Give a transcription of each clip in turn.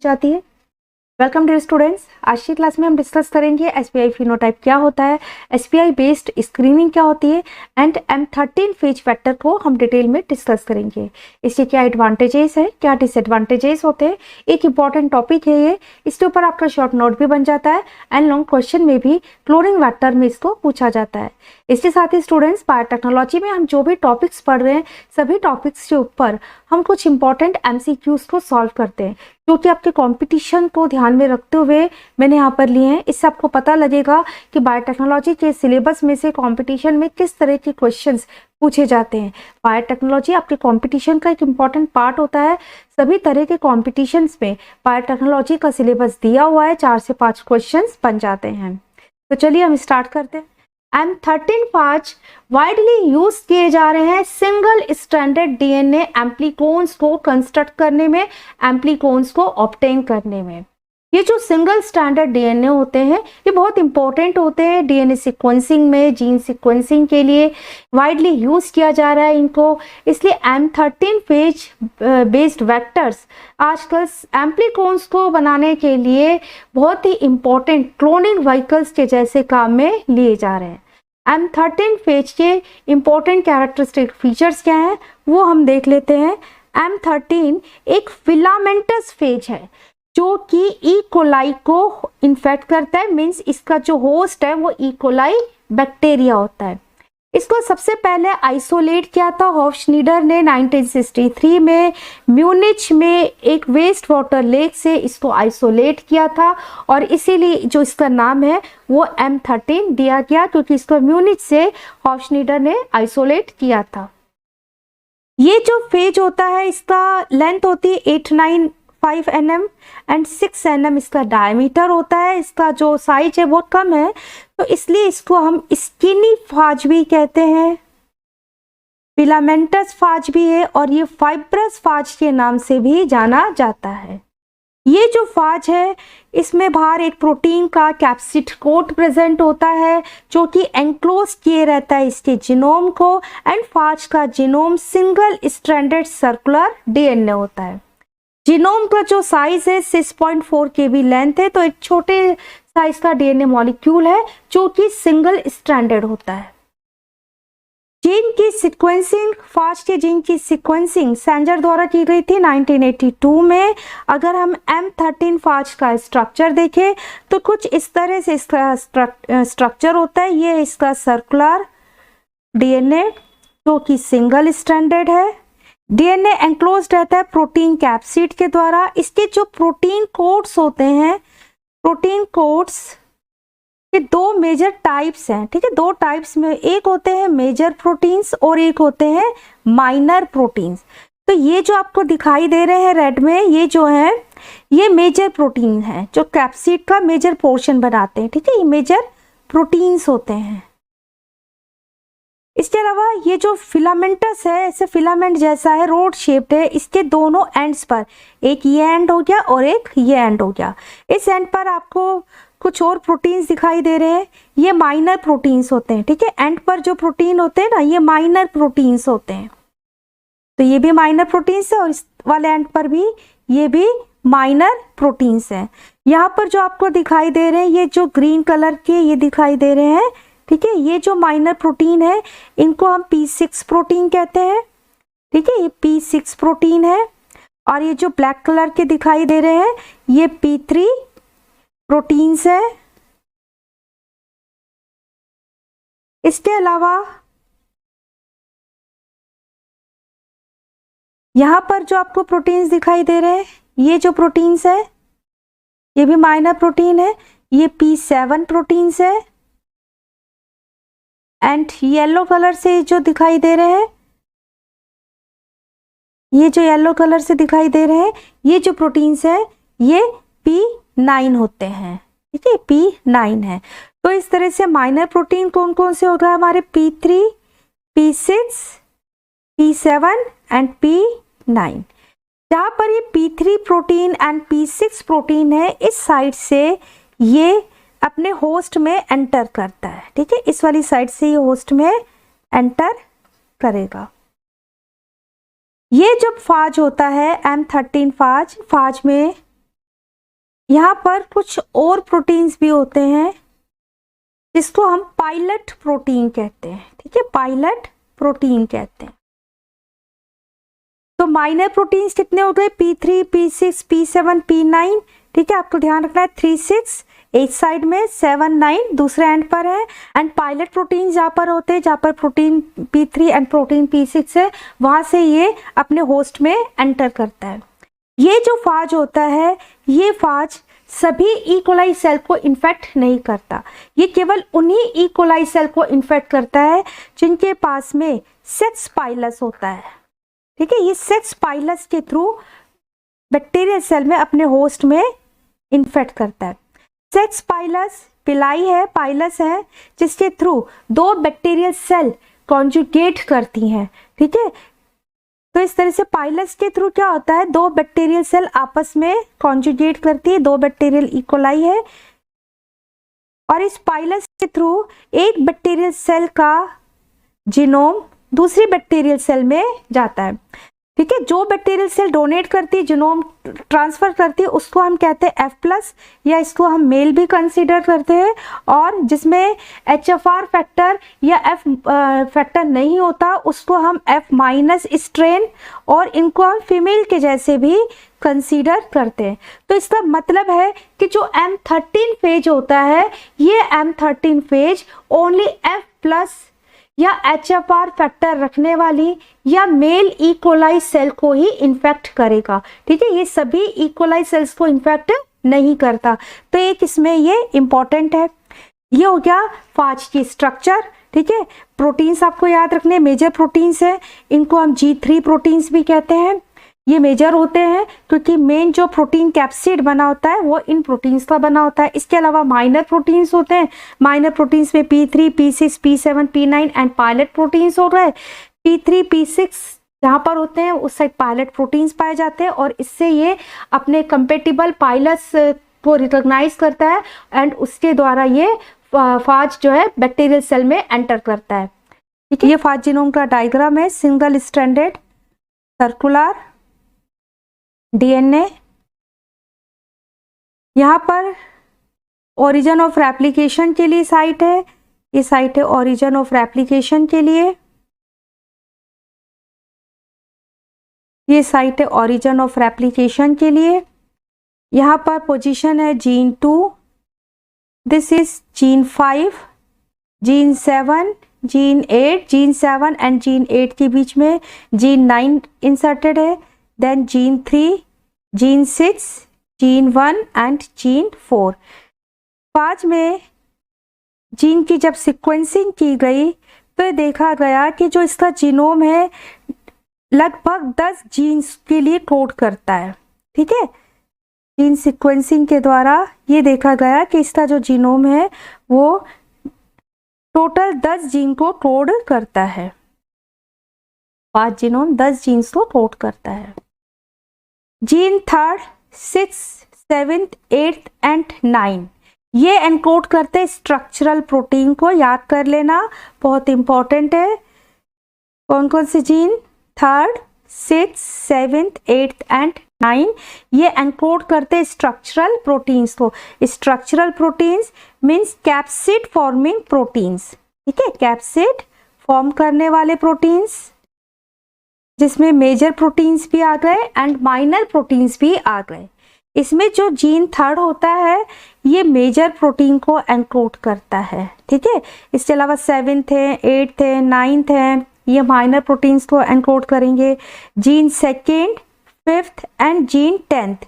जाती है। Welcome dear students, आज की क्लास में हम डिस्कस करेंगे एसबीआई फिनोटाइप क्या होता है, एसबीआई बेस्ड स्क्रीनिंग क्या होती है एंड M13 फेज फैक्टर को हम डिटेल में डिस्कस करेंगे। इसके क्या एडवांटेजेस है, क्या डिसएडवांटेजेस होते हैं, एक इंपॉर्टेंट टॉपिक है ये। इसके ऊपर आपका शॉर्ट नोट भी बन जाता है एंड लॉन्ग क्वेश्चन में भी क्लोरिंग वेक्टर में इसको पूछा जाता है। इसके साथ ही स्टूडेंट्स, बायोटेक्नोलॉजी में हम जो भी टॉपिक्स पढ़ रहे हैं सभी टॉपिक्स के ऊपर हम कुछ इंपॉर्टेंट MCQs को सॉल्व करते हैं, जो कि आपके कंपटीशन को ध्यान में रखते हुए मैंने यहाँ पर लिए हैं। इससे आपको पता लगेगा कि बायोटेक्नोलॉजी के सिलेबस में से कंपटीशन में किस तरह के क्वेश्चंस पूछे जाते हैं। बायोटेक्नोलॉजी आपके कंपटीशन का एक इम्पॉर्टेंट पार्ट होता है। सभी तरह के कॉम्पिटिशन्स में बायोटेक्नोलॉजी का सिलेबस दिया हुआ है, 4 से 5 क्वेश्चंस बन जाते हैं। तो चलिए हम स्टार्ट करते हैं। M13 फाज वाइडली यूज किए जा रहे हैं सिंगल स्ट्रैंडेड डीएनए एम्प्लीकोन्स को कंस्ट्रक्ट करने में, एम्प्लीकोन्स को ऑब्टेन करने में। ये जो सिंगल स्टैंडर्ड डीएनए होते हैं ये बहुत इंपॉर्टेंट होते हैं डीएनए सीक्वेंसिंग में, जीन सीक्वेंसिंग के लिए वाइडली यूज किया जा रहा है इनको। इसलिए M13 फेज बेस्ड वेक्टर्स आजकल एम्प्लीकोन्स को बनाने के लिए बहुत ही इंपॉर्टेंट क्लोनिंग व्हीकल्स के जैसे काम में लिए जा रहे हैं। M13 फेज के इंपॉर्टेंट कैरेक्टरिस्टिक फीचर्स क्या हैं वो हम देख लेते हैं। M13 एक फिलामेंटस फेज है जो कि ई कोलाई को इन्फेक्ट करता है, मीन्स इसका जो होस्ट है वो ई कोलाई बैक्टीरिया होता है। इसको सबसे पहले आइसोलेट किया था हॉफश्नीडर ने 1963 में म्यूनिच में एक वेस्ट वाटर लेक से इसको आइसोलेट किया था और इसीलिए जो इसका नाम है वो M13 दिया गया, क्योंकि इसको म्यूनिच से हॉफश्नीडर ने आइसोलेट किया था। ये जो फेज होता है इसका लेंथ होती है 895 nm एंड 6 nm इसका डायमीटर होता है। इसका जो साइज है बहुत कम है, तो इसलिए इसको हम स्किनी फाज भी कहते हैं, फिलामेंटस फाज भी है और ये फाइब्रस फाज के नाम से भी जाना जाता है। ये जो फाज है इसमें बाहर एक प्रोटीन का कैप्सिड कोट प्रेजेंट होता है जो कि एंक्लोज किए रहता है इसके जीनोम को, एंड फाज का genome single stranded circular DNA होता है। जीनोम का जो साइज है 6.4 kb लेंथ है, तो एक छोटे साइज का डीएनए मॉलिक्यूल है जो कि सिंगल स्ट्रैंडेड होता है। जीन की सीक्वेंसिंग, फाज के जीन की सीक्वेंसिंग सैंजर द्वारा की गई थी 1982 में। अगर हम M13 फाज का स्ट्रक्चर देखें तो कुछ इस तरह से इसका स्ट्रक्चर होता है। ये इसका सर्कुलर डीएनए जो कि सिंगल स्ट्रैंडेड है। डीएनए एंक्लोज रहता है प्रोटीन कैप्सिड के द्वारा। इसके जो प्रोटीन कोड्स होते हैं, प्रोटीन कोड्स के 2 मेजर टाइप्स हैं, ठीक है। 2 टाइप्स में, एक होते हैं मेजर प्रोटीन्स और एक होते हैं माइनर प्रोटीन्स। तो ये जो आपको दिखाई दे रहे हैं रेड में, ये जो है ये मेजर प्रोटीन है जो कैप्सिड का मेजर पोर्शन बनाते हैं, ठीक है। ये मेजर प्रोटीन्स होते हैं। इसके अलावा ये जो फिलामेंटस है ऐसे फिलामेंट जैसा है, रोड शेप्ड है। इसके दोनों एंड्स पर, एक ये एंड हो गया और एक ये एंड हो गया, इस एंड पर आपको कुछ और प्रोटीन्स दिखाई दे रहे हैं, ये माइनर प्रोटीन्स होते हैं, ठीक है। एंड पर जो प्रोटीन होते हैं ना ये माइनर प्रोटीन्स होते हैं, तो ये भी माइनर प्रोटीन्स है और इस वाले एंड पर भी ये भी माइनर प्रोटीन्स हैं। यहाँ पर जो आपको दिखाई दे रहे हैं ये जो ग्रीन कलर के ये दिखाई दे रहे हैं, ठीक है। ये जो माइनर प्रोटीन है इनको हम P6 प्रोटीन कहते हैं, ठीक है। ये P6 प्रोटीन है और ये जो ब्लैक कलर के दिखाई दे रहे हैं ये P3 प्रोटीन्स है। इसके अलावा यहाँ पर जो आपको प्रोटीन्स दिखाई दे रहे हैं ये जो प्रोटीन्स है ये भी माइनर प्रोटीन है, ये P7 प्रोटीन्स है। एंड येलो कलर से जो दिखाई दे रहे हैं, ये जो येलो कलर से दिखाई दे रहे हैं ये जो प्रोटीन्स है ये P9 होते हैं, ठीक है। P9 है। तो इस तरह से माइनर प्रोटीन कौन कौन से होगा हमारे P3, P6, P7 and P9। जहाँ पर ये P3 protein and P6 protein है इस साइड से ये अपने होस्ट में एंटर करता है, ठीक है। इस वाली साइड से ये होस्ट में एंटर करेगा। ये जब फाज होता है M13 फाज में यहाँ पर कुछ और प्रोटीन्स भी होते हैं जिसको हम पायलट प्रोटीन कहते हैं, ठीक है, पायलट प्रोटीन कहते हैं। तो माइनर प्रोटीन्स कितने हो गए, P3, P6, P7, P9, ठीक है, आपको ध्यान रखना है 3, 6 एक साइड में, 7, 9 दूसरे एंड पर है, एंड पायलट प्रोटीन जहाँ पर होते हैं, जहाँ पर protein P3 and protein P6 है, वहां से ये अपने होस्ट में एंटर करता है। ये जो फाज होता है, ये फाज सभी ई कोलाई सेल को इन्फेक्ट नहीं करता, ये केवल उन्हीं ई कोलाई सेल को इन्फेक्ट करता है जिनके पास में सेक्स पाइलस होता है, ठीक है। ये सेक्स पाइलस के थ्रू बैक्टीरियल सेल में अपने होस्ट में इन्फेक्ट करता है। सेक्स पाइलस पिलाई है, पाइलस है, जिसके थ्रू दो बैक्टीरियल सेल कॉन्जुगेट करती हैं, ठीक है। तो इस तरह से पाइलस के थ्रू क्या होता है, दो बैक्टीरियल सेल आपस में कॉन्जुगेट करती है, दो बैक्टीरियल ई कोलाई है, और इस पाइलस के थ्रू एक बैक्टीरियल सेल का जीनोम दूसरी बैक्टीरियल सेल में जाता है, ठीक है। जो बैक्टीरियल सेल डोनेट करती है, जीनोम ट्रांसफर करती है, उसको हम कहते हैं F+, या इसको हम मेल भी कंसीडर करते हैं, और जिसमें HFR फैक्टर या F फैक्टर नहीं होता उसको हम F- स्ट्रेन, और इनको हम फीमेल के जैसे भी कंसीडर करते हैं। तो इसका मतलब है कि जो M13 फेज होता है, ये M13 फेज ओनली F+ या HFR फैक्टर रखने वाली या मेल ई कोलाई सेल को ही इन्फेक्ट करेगा, ठीक है। ये सभी ई कोलाई सेल्स को इन्फेक्ट नहीं करता। तो एक इसमें ये इंपॉर्टेंट है। ये हो गया फाज की स्ट्रक्चर, ठीक है। प्रोटीन्स आपको याद रखने, मेजर प्रोटीन्स है, इनको हम G3 प्रोटीन्स भी कहते हैं। ये मेजर होते हैं क्योंकि मेन जो प्रोटीन कैप्सिड बना होता है वो इन प्रोटीन्स का बना होता है। इसके अलावा माइनर प्रोटीन्स होते हैं, माइनर प्रोटीन्स में P3, P6, P7, P9 and pilot proteins हो गए। P3, P6 जहाँ पर होते हैं उस साइड पायलट प्रोटीन्स पाए जाते हैं, और इससे ये अपने कंपेटिबल पाइलस को रिकॉग्नाइज करता है, एंड उसके द्वारा ये फाज जो है बैक्टीरियल सेल में एंटर करता है, ठीक है। ये फाज जीनोम का डायग्राम है, सिंगल स्ट्रैंडेड सर्कुलर DNA। यहाँ पर ओरिजिन ऑफ रेप्लिकेशन के लिए साइट है, ये साइट है ओरिजिन ऑफ रेप्लिकेशन के लिए, ये साइट है ओरिजिन ऑफ रेप्लिकेशन के लिए। यहाँ पर पोजीशन है gene 2, this is gene 5, gene 7, gene 8, gene 7 and gene 8 के बीच में जीन 9 इंसर्टेड है, then gene 3, gene 6, gene 1 and gene 4। Phage में जीन की जब सीक्वेंसिंग की गई तो देखा गया कि जो इसका जीनोम है लगभग 10 जीन्स के लिए कोड करता है, ठीक है। जीन सीक्वेंसिंग के द्वारा ये देखा गया कि इसका जो जीनोम है वो टोटल 10 जीन को कोड करता है। फाज जीनोम 10 जीन्स को कोड करता है। Gene 3rd, 6th, 7th, 8th and 9 ये एनकोड करते स्ट्रक्चरल प्रोटीन को, याद कर लेना, बहुत इंपॉर्टेंट है। कौन कौन से gene, 3rd, 6th, 7th, 8th and 9 ये एनकोड करते स्ट्रक्चरल प्रोटीन्स को। Structural proteins means capsid forming proteins, ठीक है, कैप्सिड फॉर्म करने वाले प्रोटीन्स, जिसमें मेजर प्रोटीन्स भी आ गए एंड माइनर प्रोटीन्स भी आ गए। इसमें जो जीन 3rd होता है ये मेजर प्रोटीन को एनकोड करता है, ठीक है। इसके अलावा 7th है, 8th है, 9th है, ये माइनर प्रोटीन्स को एनकोड करेंगे। Gene 2nd, 5th and gene 10th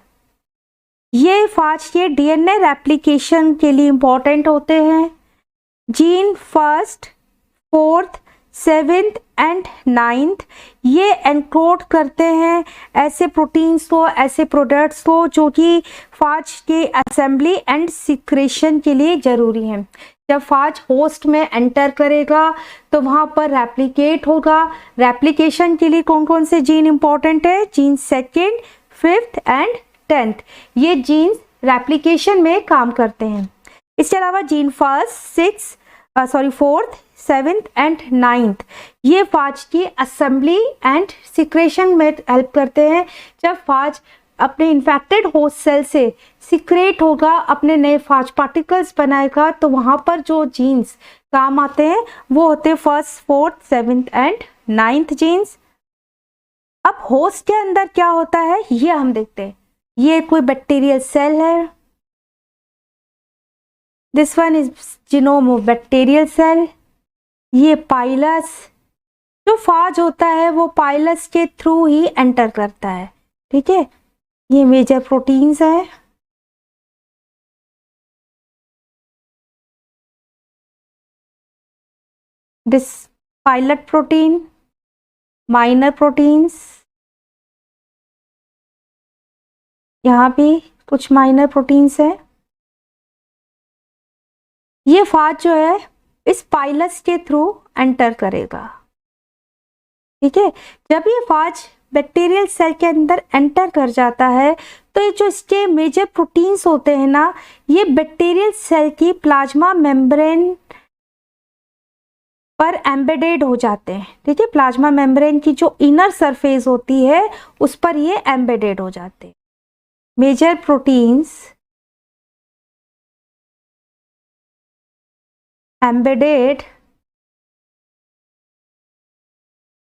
ये फाज के DNA रेप्लिकेशन के लिए इंपॉर्टेंट होते हैं। Gene 1st, 4th, 7th and 9th ये एनकोड करते हैं ऐसे प्रोटीन्स को, ऐसे प्रोडक्ट्स को जो कि फाज के असेंबली एंड सिक्रेशन के लिए ज़रूरी हैं। जब फाज होस्ट में एंटर करेगा तो वहाँ पर रेप्लिकेट होगा। रेप्लिकेशन के लिए कौन कौन से जीन इंपॉर्टेंट है, gene 2nd, 5th and 10th ये जीन्स रेप्लिकेशन में काम करते हैं। इसके अलावा gene 4th, 7th and 9th ये फाज की असेंबली एंड सिक्रेशन में हेल्प करते हैं। जब फाज अपने इन्फेक्टेड होस्ट सेल से सिक्रेट होगा, अपने नए फाज पार्टिकल्स बनाएगा, तो वहां पर जो जीन्स काम आते हैं वो होते हैं first, fourth, seventh and ninth genes. अब होस्ट के अंदर क्या होता है ये हम देखते हैं। ये कोई बैक्टीरियल सेल है, this one is genome of bacterial cell. ये पाइलस, जो फाज होता है वो पाइलस के थ्रू ही एंटर करता है, ठीक है। ये मेजर प्रोटीन्स है, this pilot protein, minor proteins, यहाँ भी कुछ माइनर प्रोटीन्स है। ये फाज जो है इस पाइलस के थ्रू एंटर करेगा, ठीक है। जब ये फाज बैक्टीरियल सेल के अंदर एंटर कर जाता है तो ये जो इसके मेजर प्रोटीन्स होते हैं ना, ये बैक्टीरियल सेल की प्लाज्मा मेम्ब्रेन पर एम्बेडेड हो जाते हैं, ठीक है। प्लाज्मा मेम्ब्रेन की जो इनर सरफेस होती है उस पर ये एम्बेडेड हो जाते हैं। Major proteins embedded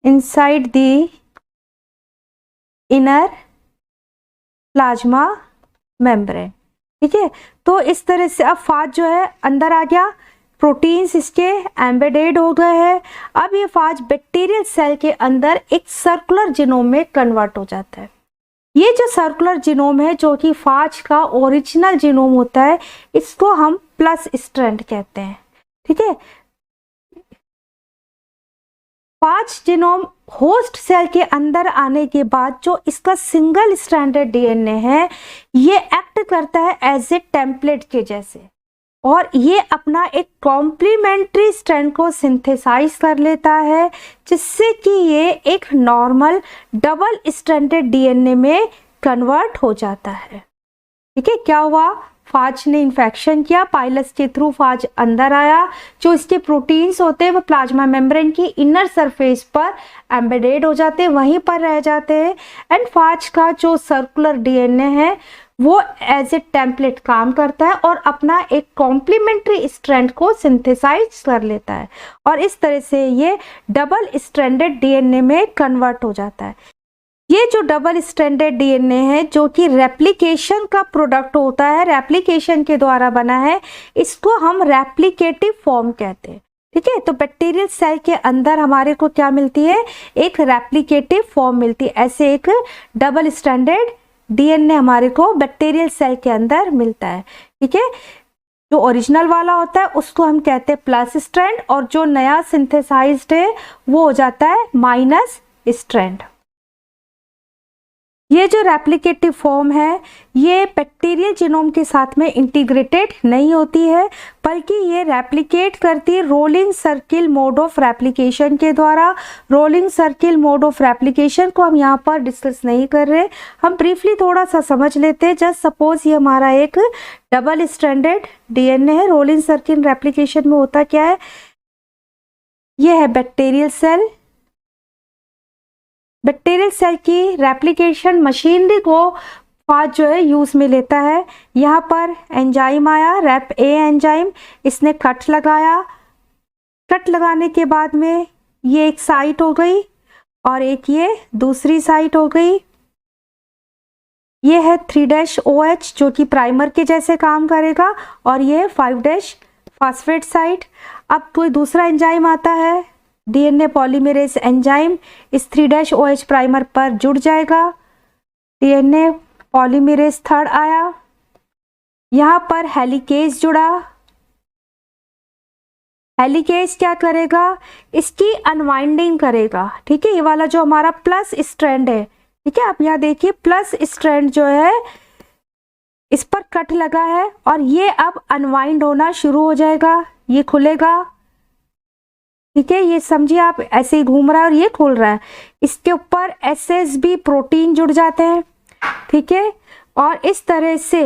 inside the inner plasma membrane, ठीक है। तो इस तरह से अब फाज जो है अंदर आ गया, प्रोटीन्स इसके एम्बेडेड हो गए हैं। अब ये फाज बैक्टीरियल सेल के अंदर एक सर्कुलर जीनोम में कन्वर्ट हो जाता है। ये जो सर्कुलर जीनोम है जो कि फाज का ओरिजिनल जीनोम होता है, इसको हम प्लस स्ट्रैंड कहते हैं, ठीक है। फाज जीनोम होस्ट सेल के अंदर आने के बाद जो इसका सिंगल स्ट्रैंडेड डीएनए है ये एक्ट करता है एज ए टेम्पलेट के जैसे, और ये अपना एक कॉम्प्लीमेंट्री स्ट्रैंड को सिंथेसाइज कर लेता है, जिससे कि ये एक नॉर्मल डबल स्ट्रैंडेड डीएनए में कन्वर्ट हो जाता है, ठीक है। क्या हुआ, फाज ने इन्फेक्शन किया, पाइलस के थ्रू फाज अंदर आया, जो इसके प्रोटीन्स होते हैं वो प्लाज्मा मेम्ब्रेन की इनर सरफेस पर एम्बेडेड हो जाते हैं, वहीं पर रह जाते हैं। एंड फाज का जो सर्कुलर डीएनए है वो एज ए टेम्पलेट काम करता है और अपना एक कॉम्प्लीमेंट्री स्ट्रैंड को सिंथेसाइज कर लेता है, और इस तरह से ये डबल स्ट्रैंडेड डीएनए में कन्वर्ट हो जाता है। ये जो डबल स्ट्रैंडेड डीएनए है जो कि रेप्लिकेशन का प्रोडक्ट होता है, रेप्लिकेशन के द्वारा बना है, इसको हम रेप्लिकेटिव फॉर्म कहते हैं, ठीक है। तो बैक्टीरियल सेल के अंदर हमारे को क्या मिलती है, एक रेप्लिकेटिव फॉर्म मिलती है। ऐसे एक डबल स्ट्रैंडेड डीएनए हमारे को बैक्टीरियल सेल के अंदर मिलता है, ठीक है। जो ओरिजिनल वाला होता है उसको हम कहते हैं प्लस स्ट्रैंड, और जो नया सिंथेसाइज्ड है वो हो जाता है माइनस स्ट्रैंड। ये जो रेप्लिकेटिव फॉर्म है ये बैक्टीरियल जीनोम के साथ में इंटीग्रेटेड नहीं होती है, बल्कि ये रेप्लिकेट करती है rolling circle mode of replication के द्वारा। Rolling circle mode of replication को हम यहाँ पर डिस्कस नहीं कर रहे, हम ब्रीफली थोड़ा सा समझ लेते हैं। जस्ट सपोज ये हमारा एक डबल स्ट्रैंडेड डीएनए है। रोलिंग सर्किल रेप्लिकेशन में होता क्या है, ये है बैक्टीरियल सेल। बैक्टीरियल सेल की रेप्लिकेशन मशीनरी को फाज जो है यूज में लेता है। यहाँ पर एंजाइम आया, रैप ए एंजाइम, इसने कट लगाया। कट लगाने के बाद में ये एक साइट हो गई और एक ये दूसरी साइट हो गई। ये है 3-OH जो कि प्राइमर के जैसे काम करेगा, और ये 5- फास्फेट साइट। अब कोई दूसरा एंजाइम आता है, डीएनए पॉलीमरेज एंजाइम, इस 3-OH प्राइमर पर जुड़ जाएगा। डीएनए पॉलीमरेज 3 आया, यहाँ पर हेलिकेज जुड़ा। हेलिकेज क्या करेगा, इसकी अनवाइंडिंग करेगा, ठीक है। ये वाला जो हमारा प्लस स्ट्रैंड है, ठीक है, आप यहाँ देखिए प्लस स्ट्रैंड जो है इस पर कट लगा है और ये अब अनवाइंड होना शुरू हो जाएगा, ये खुलेगा, ठीक है। ये समझिए आप ऐसे ही घूम रहा है और ये खुल रहा है। इसके ऊपर SSB प्रोटीन जुड़ जाते हैं, ठीक है, और इस तरह से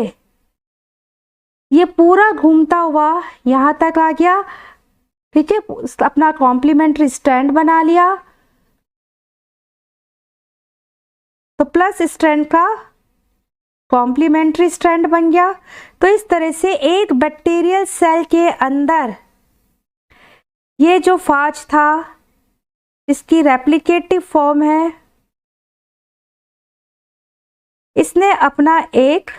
ये पूरा घूमता हुआ यहाँ तक आ गया, ठीक है। अपना कॉम्प्लीमेंट्री स्ट्रैंड बना लिया। तो प्लस स्ट्रैंड का कॉम्प्लीमेंट्री स्ट्रैंड बन गया। तो इस तरह से एक बैक्टीरियल सेल के अंदर ये जो फाज था इसकी रेप्लिकेटिव फॉर्म है, इसने अपना एक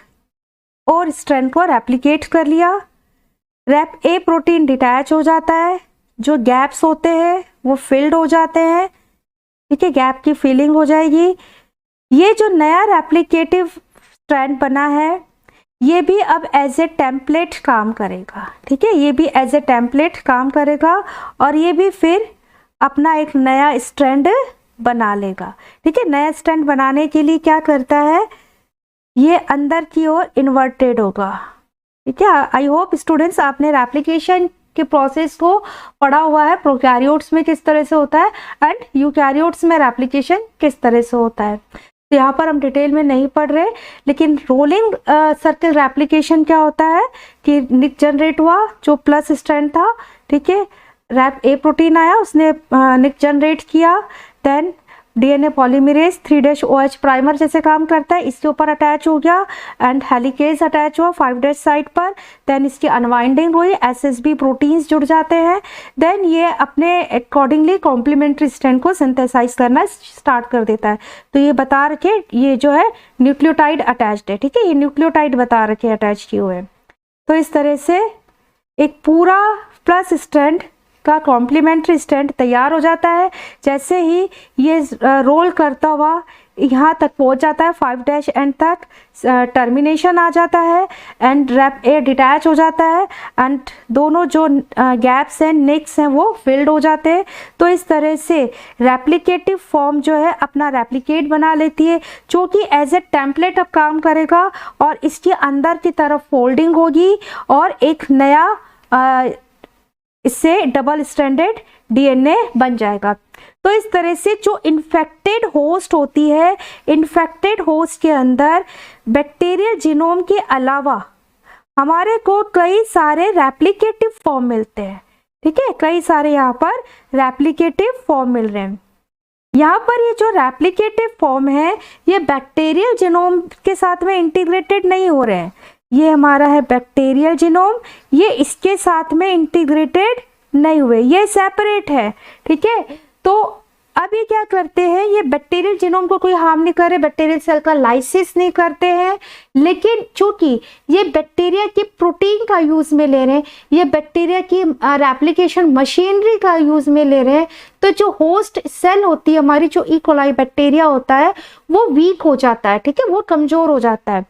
और स्ट्रैंड को रेप्लिकेट कर लिया। रेप ए प्रोटीन डिटैच हो जाता है, जो गैप्स होते हैं वो फिल्ड हो जाते हैं, ठीक है, गैप की फिलिंग हो जाएगी। ये जो नया रेप्लिकेटिव स्ट्रैंड बना है ये भी अब एज ए टेम्पलेट काम करेगा, ठीक है, ये भी एज ए टेम्पलेट काम करेगा और ये भी फिर अपना एक नया स्ट्रैंड बना लेगा, ठीक है। नया स्ट्रैंड बनाने के लिए क्या करता है, ये अंदर की ओर इन्वर्टेड होगा, ठीक है। आई होप स्टूडेंट्स आपने रेप्लिकेशन के प्रोसेस को पढ़ा हुआ है, प्रोकैरियोट्स में किस तरह से होता है एंड यूकैरियोट्स में रेप्लिकेशन किस तरह से होता है। तो यहाँ पर हम डिटेल में नहीं पढ़ रहे, लेकिन रोलिंग सर्कल रेप्लिकेशन क्या होता है कि निक जनरेट हुआ, जो प्लस स्ट्रैंड था, ठीक है, रैप ए प्रोटीन आया, उसने निक जनरेट किया, देन डीएनए पॉलीमरेज 3' प्राइमर जैसे काम करता है, इसके ऊपर अटैच हो गया एंड हेलिकेज अटैच हुआ 5' साइड पर, देन इसकी अनवाइंडिंग हुई, एसएसबी प्रोटीन्स जुड़ जाते हैं, देन ये अपने अकॉर्डिंगली कॉम्प्लीमेंट्री स्ट्रैंड को सिंथेसाइज करना स्टार्ट कर देता है। तो ये बता रखे ये जो है न्यूक्लियोटाइड अटैच्ड है, ठीक है, ये न्यूक्लियोटाइड बता रखे अटैच किए हुए हैं। तो इस तरह से एक पूरा प्लस स्ट्रैंड का कॉम्प्लीमेंट्री स्ट्रैंड तैयार हो जाता है। जैसे ही ये रोल करता हुआ यहाँ तक पहुँच जाता है 5' एंड तक, टर्मिनेशन आ जाता है एंड रैप ए डिटैच हो जाता है एंड दोनों जो गैप्स हैं, निक्स हैं, वो फिल्ड हो जाते हैं। तो इस तरह से रेप्लिकेटिव फॉर्म जो है अपना रेप्लिकेट बना लेती है, जो कि एज ए टेम्पलेट अब काम करेगा और इसके अंदर की तरफ फोल्डिंग होगी और एक नया इससे डबल स्ट्रैंडेड डीएनए बन जाएगा। तो इस तरह से जो इन्फेक्टेड होस्ट होती है, इन्फेक्टेड होस्ट के अंदर बैक्टीरियल जीनोम के अलावा हमारे को कई सारे रेप्लिकेटिव फॉर्म मिलते हैं, ठीक है, कई सारे यहाँ पर रेप्लिकेटिव फॉर्म मिल रहे हैं। यहाँ पर ये जो रेप्लिकेटिव फॉर्म है ये बैक्टीरियल जीनोम के साथ में इंटीग्रेटेड नहीं हो रहे हैं, ये हमारा है बैक्टीरियल जीनोम, ये इसके साथ में इंटीग्रेटेड नहीं हुए, ये सेपरेट है, ठीक है। तो अब ये क्या करते हैं, ये बैक्टीरियल जीनोम को कोई हार्म नहीं कर रहे, बैक्टीरियल सेल का लाइसिस नहीं करते हैं, लेकिन चूंकि ये बैक्टीरिया की प्रोटीन का यूज में ले रहे हैं, ये बैक्टीरिया की रेप्लिकेशन मशीनरी का यूज में ले रहे हैं, तो जो होस्ट सेल होती है हमारी, जो ई कोलाई बैक्टीरिया होता है वो वीक हो जाता है, ठीक है, वो कमजोर हो जाता है।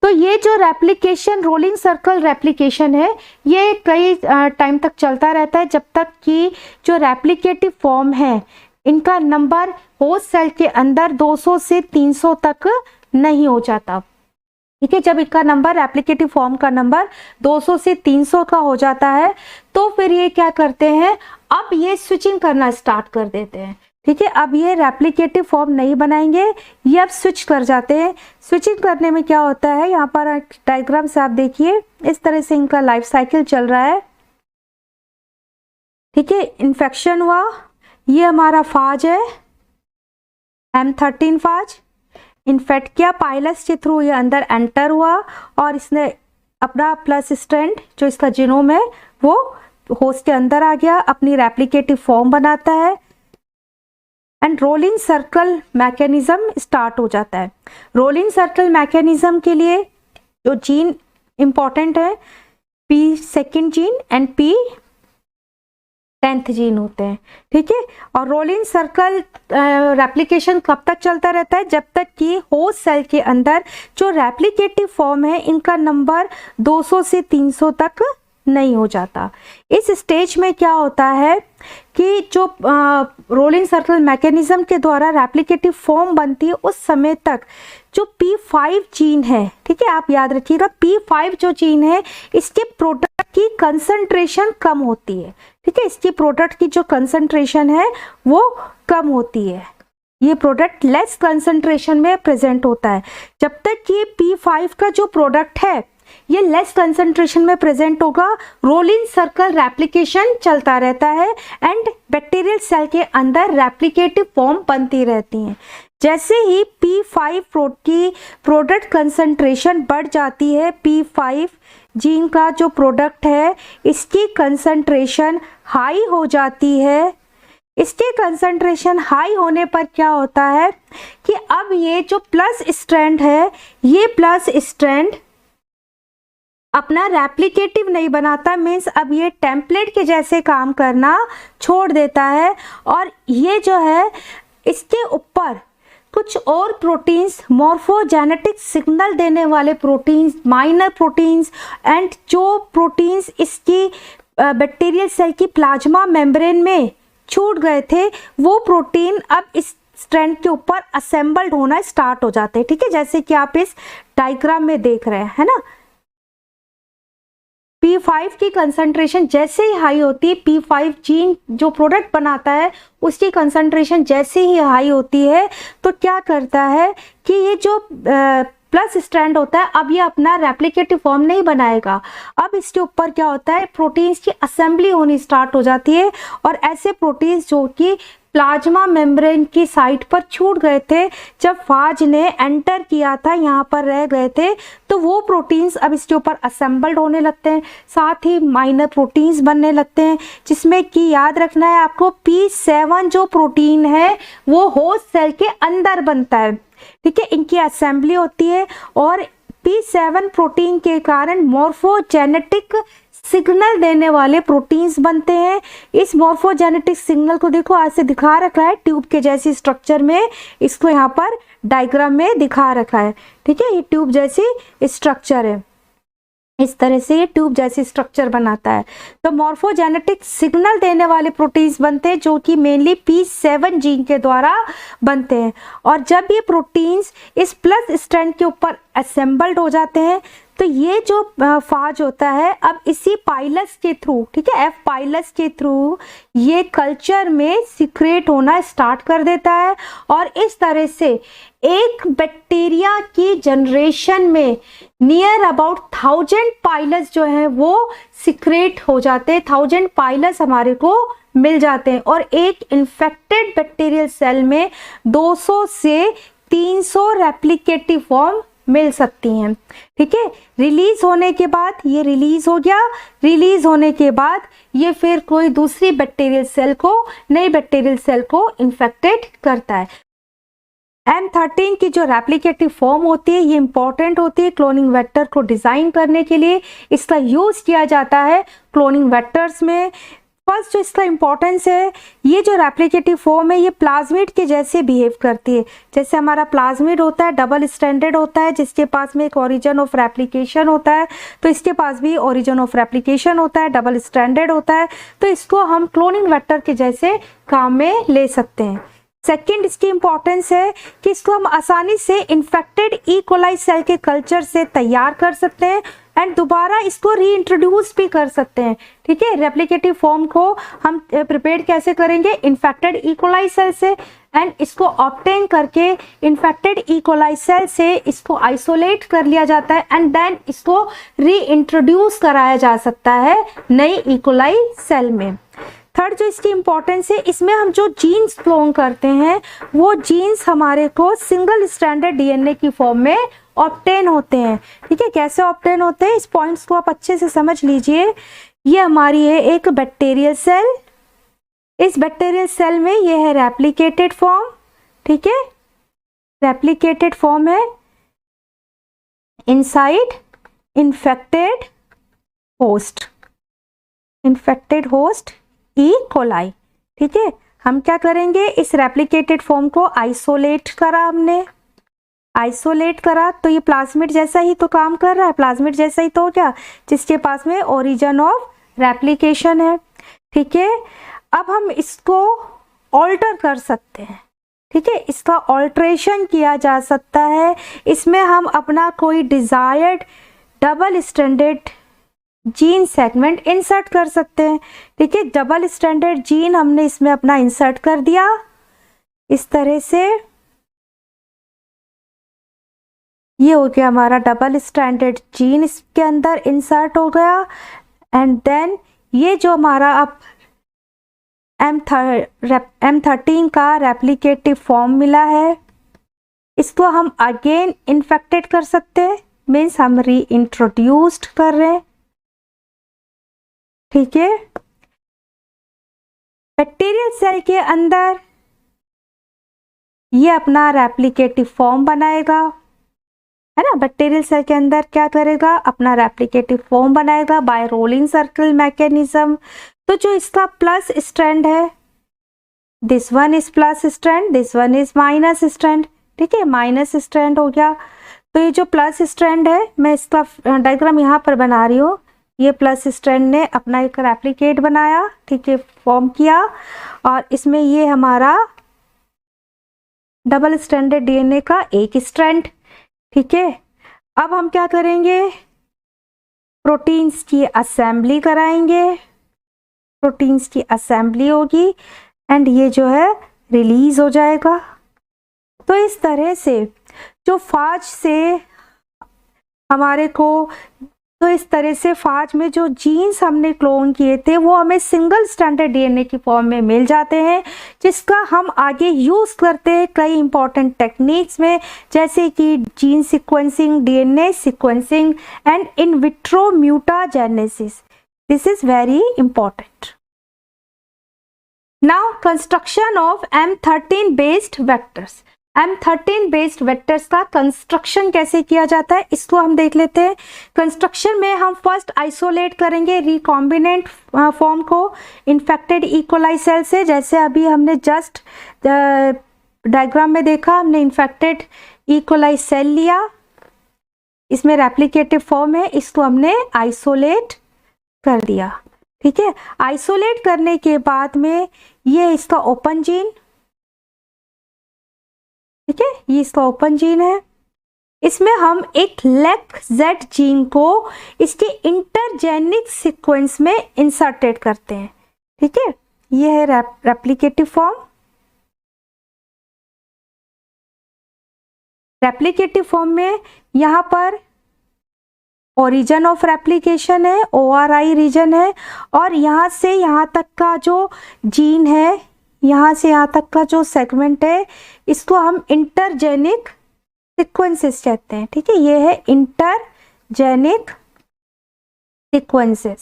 तो ये जो रेप्लिकेशन, रोलिंग सर्कल रेप्लिकेशन है, ये कई टाइम तक चलता रहता है, जब तक कि जो रेप्लिकेटिव फॉर्म है इनका नंबर होस्ट सेल के अंदर 200 से 300 तक नहीं हो जाता, ठीक है। जब इनका नंबर, रेप्लिकेटिव फॉर्म का नंबर 200 से 300 का हो जाता है तो फिर ये क्या करते हैं, अब ये स्विचिंग करना स्टार्ट कर देते हैं, ठीक है। अब ये रेप्लिकेटिव फॉर्म नहीं बनाएंगे, ये अब स्विच कर जाते हैं। स्विचिंग करने में क्या होता है, यहाँ पर डायग्राम से आप देखिए, इस तरह से इनका लाइफ साइकिल चल रहा है, ठीक है। इन्फेक्शन हुआ, ये हमारा फाज है M13 फाज, इन्फेक्ट किया पाइलस के थ्रू, ये अंदर एंटर हुआ और इसने अपना प्लस स्ट्रैंड जो इसका जीनोम है वो होस्ट के अंदर आ गया, अपनी रेप्लिकेटिव फॉर्म बनाता है and rolling circle mechanism start हो जाता है। रोलिंग सर्कल मैकेनिज्म के लिए जो जीन इंपॉर्टेंट है, P second gene and P 10th gene होते हैं, ठीक है। और रोलिंग सर्कल रेप्लिकेशन कब तक चलता रहता है, जब तक कि होस्ट सेल के अंदर जो रेप्लिकेटिव फॉर्म है इनका नंबर 200 से 300 तक नहीं हो जाता। इस स्टेज में क्या होता है कि जो रोलिंग सर्कल मैकेनिज्म के द्वारा रेप्लिकेटिव फॉर्म बनती है, उस समय तक जो P5 जीन है, ठीक है, आप याद रखिएगा, P5 जो जीन है इसके प्रोडक्ट की कंसंट्रेशन कम होती है, ठीक है, इसकी प्रोडक्ट की जो कंसंट्रेशन है वो कम होती है, ये प्रोडक्ट लेस कंसंट्रेशन में प्रेजेंट होता है। जब तक कि P5 का जो प्रोडक्ट है ये लेस कंसंट्रेशन में प्रेजेंट होगा, रोलिंग सर्कल रेप्लिकेशन चलता रहता है एंड बैक्टीरियल सेल के अंदर रेप्लिकेटिव फॉर्म बनती रहती हैं। जैसे ही P5 की प्रोडक्ट कंसंट्रेशन बढ़ जाती है, P5 जीन का जो प्रोडक्ट है इसकी कंसंट्रेशन हाई हो जाती है। इसके कंसंट्रेशन हाई होने पर क्या होता है कि अब ये जो प्लस स्ट्रैंड है, ये प्लस स्ट्रैंड अपना रेप्लिकेटिव नहीं बनाता, मीन्स अब ये टेम्पलेट के जैसे काम करना छोड़ देता है। और ये जो है इसके ऊपर कुछ और प्रोटीन्स, मॉर्फोजेनेटिक सिग्नल देने वाले प्रोटीन्स, माइनर प्रोटीन्स एंड जो प्रोटीन्स इसकी बैक्टीरियल सेल की प्लाज्मा मेम्ब्रेन में छूट गए थे, वो प्रोटीन अब इस स्ट्रैंड के ऊपर असेंबल्ड होना स्टार्ट हो जाते हैं। ठीक है, जैसे कि आप इस डायग्राम में देख रहे हैं, है ना। P5 की कंसंट्रेशन जैसे ही हाई होती है, P5 जीन जो प्रोडक्ट बनाता है उसकी कंसंट्रेशन जैसे ही हाई होती है, तो क्या करता है कि ये जो प्लस स्ट्रैंड होता है अब ये अपना रेप्लिकेटिव फॉर्म नहीं बनाएगा। अब इसके ऊपर क्या होता है, प्रोटीन्स की असेंबली होनी स्टार्ट हो जाती है। और ऐसे प्रोटीन्स जो कि प्लाज्मा मेम्ब्रेन की साइट पर छूट गए थे, जब फाज ने एंटर किया था, यहाँ पर रह गए थे, तो वो प्रोटीन्स अब इसके ऊपर असेंबल्ड होने लगते हैं। साथ ही माइनर प्रोटीन्स बनने लगते हैं, जिसमें कि याद रखना है आपको P7 जो प्रोटीन है वो होस्ट सेल के अंदर बनता है। ठीक है, इनकी असेंबली होती है और P7 प्रोटीन के कारण मॉर्फोजेनेटिक सिग्नल देने वाले प्रोटीन्स बनते हैं। इस मॉर्फोजेनेटिक सिग्नल को देखो आज से दिखा रखा है ट्यूब के जैसी स्ट्रक्चर में, इसको यहाँ पर डायग्राम में दिखा रखा है। ठीक है, ये ट्यूब जैसी स्ट्रक्चर है, इस तरह से ये ट्यूब जैसी स्ट्रक्चर बनाता है। तो मॉर्फोजेनेटिक सिग्नल देने वाले प्रोटीन्स बनते हैं जो कि मेनली P7 जीन के द्वारा बनते हैं। और जब ये प्रोटीन्स इस प्लस स्ट्रैंड के ऊपर असेंबल्ड हो जाते हैं, तो ये जो फाज होता है अब इसी पाइलस के थ्रू, ठीक है, F पाइलस के थ्रू ये कल्चर में सिक्रेट होना स्टार्ट कर देता है। और इस तरह से एक बैक्टीरिया की जनरेशन में नियर अबाउट 1000 पाइलस जो है वो सिक्रेट हो जाते हैं। 1000 पाइलस हमारे को मिल जाते हैं। और एक इन्फेक्टेड बैक्टीरियल सेल में 200 से 300 रेप्लिकेटिव फॉर्म मिल सकती हैं। ठीक है, रिलीज होने के बाद ये रिलीज हो गया, रिलीज होने के बाद ये फिर कोई दूसरी बैक्टीरियल सेल को, नई बैक्टीरियल सेल को इन्फेक्टेड करता है। M13 की जो रेप्लिकेटिव फॉर्म होती है ये इंपॉर्टेंट होती है क्लोनिंग वेक्टर को डिजाइन करने के लिए। इसका यूज किया जाता है क्लोनिंग वेक्टर्स में। फर्स्ट जो इसका इंपॉर्टेंस है, ये जो रेप्लिकेटिव फॉर्म है ये प्लाज्मिड के जैसे बिहेव करती है। जैसे हमारा प्लाज्मिड होता है डबल स्टैंडर्ड होता है, जिसके पास में एक ओरिजिन ऑफ रेप्लिकेशन होता है, तो इसके पास भी ओरिजिन ऑफ रेप्लिकेशन होता है, डबल स्टैंडर्ड होता है। तो इसको हम क्लोनिंग वेक्टर के जैसे काम में ले सकते हैं। सेकेंड इसकी इंपॉर्टेंस है कि इसको हम आसानी से इन्फेक्टेड ई कोलाई सेल के कल्चर से तैयार कर सकते हैं एंड दोबारा इसको रीइंट्रोड्यूस भी कर सकते हैं। ठीक है, रेप्लिकेटिव फॉर्म को हम प्रिपेयर कैसे करेंगे, इन्फेक्टेड ई कोलाई सेल से, एंड इसको ऑब्टेन करके इन्फेक्टेड ई कोलाई सेल से इसको आइसोलेट कर लिया जाता है एंड देन इसको रीइंट्रोड्यूस कराया जा सकता है नई ई कोलाई सेल में। थर्ड जो इसकी इंपॉर्टेंस है, इसमें हम जो जीन्स क्लोन करते हैं वो जीन्स हमारे को सिंगल स्ट्रैंडेड डीएनए की फॉर्म में ऑब्टेन होते हैं। ठीक है, कैसे ऑब्टेन होते हैं इस पॉइंट्स को आप अच्छे से समझ लीजिए। ये हमारी है एक बैक्टीरियल सेल, इस बैक्टीरियल सेल में ये है रेप्लिकेटेड फॉर्म। ठीक है, रेप्लिकेटेड फॉर्म है inside infected host, infected host E coli. ठीक है, हम क्या करेंगे, इस रेप्लिकेटेड फॉर्म को आइसोलेट करा, हमने आइसोलेट करा तो ये प्लाज्मिड जैसा ही तो काम कर रहा है, प्लाज्मिड जैसा ही तो हो गया जिसके पास में ओरिजिन ऑफ रेप्लिकेशन है। ठीक है, अब हम इसको ऑल्टर कर सकते हैं। ठीक है, इसका ऑल्ट्रेशन किया जा सकता है। इसमें हम अपना कोई desired double standard gene segment insert कर सकते हैं। ठीक है, डबल स्टैंडर्ड जीन हमने इसमें अपना इंसर्ट कर दिया इस तरह से, ये हो गया हमारा डबल स्टैंडर्ड जीन इसके अंदर इंसर्ट हो गया। एंड देन ये जो हमारा अब M13 का रेप्लिकेटिव फॉर्म मिला है, इसको हम अगेन इन्फेक्टेड कर सकते हैं, मीन्स हम री इंट्रोड्यूस्ड कर रहे हैं। ठीक है, बैक्टीरियल सेल के अंदर ये अपना रेप्लिकेटिव फॉर्म बनाएगा, है ना। बैक्टीरियल सेल के अंदर क्या करेगा, अपना रेप्लिकेटिव फॉर्म बनाएगा बाय रोलिंग सर्कल मैकेनिज्म। तो जो इसका प्लस स्ट्रैंड है, this one is plus strand, this one is minus strand. ठीक है, माइनस स्ट्रैंड हो गया। तो ये जो प्लस स्ट्रैंड है, मैं इसका डायग्राम यहाँ पर बना रही हूँ। ये प्लस स्ट्रैंड ने अपना एक रेप्लिकेट बनाया, ठीक है, फॉर्म किया, और इसमें ये हमारा डबल स्ट्रैंडेड डीएनए का एक स्ट्रैंड। ठीक है, अब हम क्या करेंगे, प्रोटीन्स की असेंबली कराएंगे। प्रोटीन्स की असेंबली होगी एंड ये जो है रिलीज हो जाएगा। तो इस तरह से जो फाज से हमारे को, तो इस तरह से फाज में जो जीन्स हमने क्लोन किए थे वो हमें सिंगल स्ट्रैंडेड डीएनए की फॉर्म में मिल जाते हैं, जिसका हम आगे यूज़ करते हैं कई इंपॉर्टेंट टेक्निक्स में, जैसे कि gene sequencing, DNA sequencing and in vitro mutagenesis. This is very important. Now construction of M13 based vectors. M13 based vectors का कंस्ट्रक्शन कैसे किया जाता है, इसको हम देख लेते हैं। कंस्ट्रक्शन में हम फर्स्ट आइसोलेट करेंगे रिकॉम्बिनेंट फॉर्म को इन्फेक्टेड इकोलाई सेल से। जैसे अभी हमने जस्ट डायग्राम में देखा, हमने इन्फेक्टेड इकोलाई सेल लिया, इसमें रेप्लिकेटिव फॉर्म है, इसको हमने आइसोलेट कर दिया। ठीक है, आइसोलेट करने के बाद में ये इसका ओपन जीन, ठीक है, ये इसका ओपन जीन है। इसमें हम एक LEC-Z जीन को इसके इंटरजेनिक सीक्वेंस में इंसर्टेड करते हैं। ठीक है, ये है रेप्लिकेटिव फॉर्म। रेप्लिकेटिव फॉर्म में यहाँ पर ओरिजिन ऑफ रेप्लिकेशन है, ORI रीजन है, और यहाँ से यहाँ तक का जो जीन है, यहाँ से यहाँ तक का जो सेगमेंट है, इसको हम इंटरजेनिक सीक्वेंसेस कहते हैं। ठीक है, ये है इंटरजेनिक सीक्वेंसेस।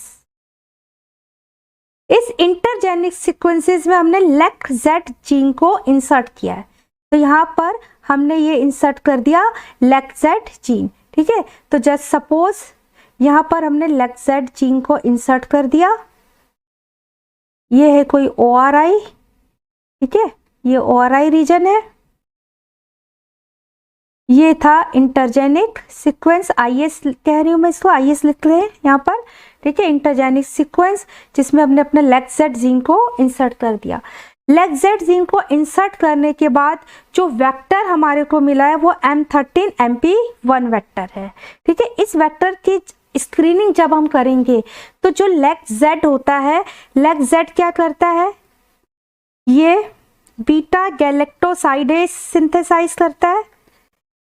इस इंटरजेनिक सीक्वेंसेस में हमने LEC-Z जीन को इंसर्ट किया है। तो यहाँ पर हमने ये इंसर्ट कर दिया LEC-Z जीन। ठीक है, तो जस्ट सपोज यहाँ पर हमने LEC-Z जीन को इंसर्ट कर दिया, ये है कोई ORI। ठीक है, ये ORI रीजन है, ये था इंटरजेनिक सीक्वेंस, IS कह रही हूँ मैं, इसको IS लिख रहे हैं यहाँ पर। ठीक है, इंटरजेनिक सीक्वेंस जिसमें हमने अपने LEC-Z जीन को इंसर्ट कर दिया। LEC-Z जीन को इंसर्ट करने के बाद जो वेक्टर हमारे को मिला है वो M13MP1 वेक्टर है। ठीक है, इस वेक्टर की स्क्रीनिंग जब हम करेंगे तो जो LEC-Z होता है, LEC-Z क्या करता है, ये बीटा गैलेक्टोसाइडेज सिंथेसाइज करता है।